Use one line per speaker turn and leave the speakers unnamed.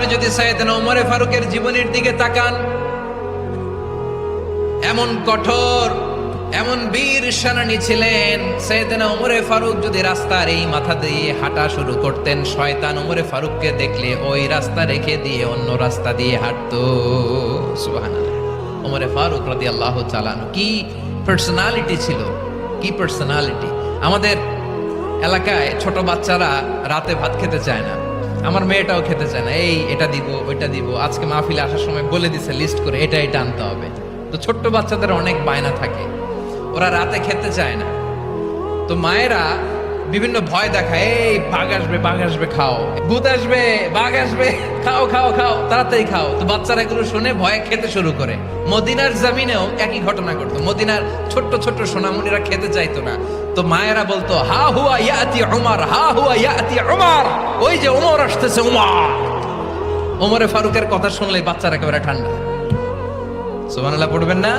আপনি যদি সাইয়েদনা ওমর ফারুকের জীবনের দিকে তাকান, এমন কঠোর, এমন বীর সেনানী ছিলেন। সাইয়েদনা ওমর ফারুক যদি রাস্তার এই মাথা দিয়ে হাঁটা শুরু করতেন, শয়তান ওমর ফারুককে দেখলে ওই রাস্তা রেখে দিয়ে অন্য রাস্তা দিয়ে হাঁটতো। সুবহানাল্লাহ। ওমর ফারুক রাদিয়াল্লাহু তাআলা কি পার্সোনালিটি ছিল, কি পার্সোনালিটি। আমাদের এলাকায় ছোট বাচ্চারা রাতে ভাত খেতে চায় না, আমার মেয়েটাও খেতে চায় না। এই এটা দিব ওইটা দিব, আজকে মাহফিলে আসার সময় বলে দিছে লিস্ট করে এটা এটা আনতে হবে। তো ছোট্ট বাচ্চাদের অনেক বায়না থাকে, ওরা রাতে খেতে চায় না। তো মায়েরা বিভিন্ন ভয় দেখায়, এই বাঘ আসবে খাও, ভূত আসবে, বাঘ আসবে, খাও খাও খাও, তাড়াতাড়ি খাও। তো বাচ্চারা এগুলো শুনে ভয়ে খেতে শুরু করে। মদিনার জমিনেও একই ঘটনা ঘটতো। মদিনার ছোট্ট ছোট্ট সোনামণিরা খেতে চাইতো না। তো মায়েরা বলতো, হা হুয়া ইয়াতি উমর, হা হুয়া ইয়াতি উমর, ওই যে ওমর আসতেছে, উমর। ওমরে ফারুকের কথা শুনলে বাচ্চারা একেবারে ঠান্ডা। সুবহানাল্লাহ পড়বেন না?